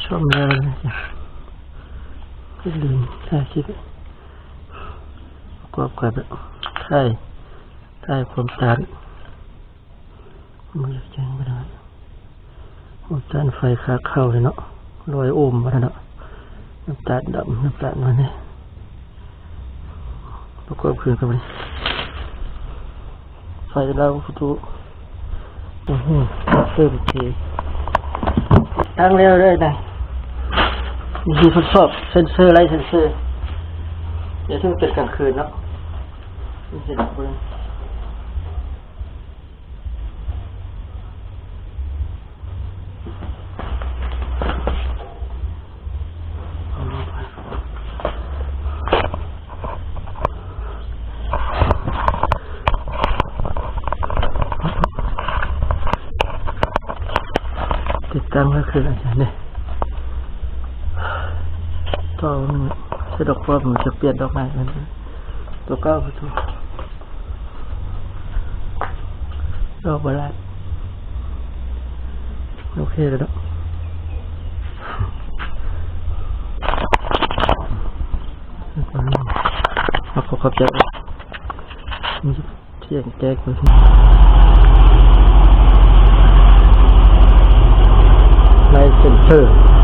ชอบแล้วนะก็ลืมถ่ายคลิปประกอบกับถ่ายความตัดมือแจ้งไปแล้วความตัดไฟขาเข้าเลยเนาะรอยโอมมาแล้วเนาะน้ำตาลดำน้ำตาลน้อยเนี่ยประกอบคืนกันไปไฟเราประตูเติมทีตั้งเร็วเลยนะมีทดสอบเซนเซอร์ไลท์เซนเซอร์เดี๋ยวถ้ามันเป็นกลางคืนเนาะมันจะดับเบิ้ลติดตั้งก็คืออะไรเนี่ยต่อจะดอกว่ามันจะเปลี่ยนดอกไม้กันตัวเก้าประตูดอกบาลานโอเคแล้วเนาะเอาพอเข้าใจมีเที่ยงแก้กันไลท์เซนเซอร์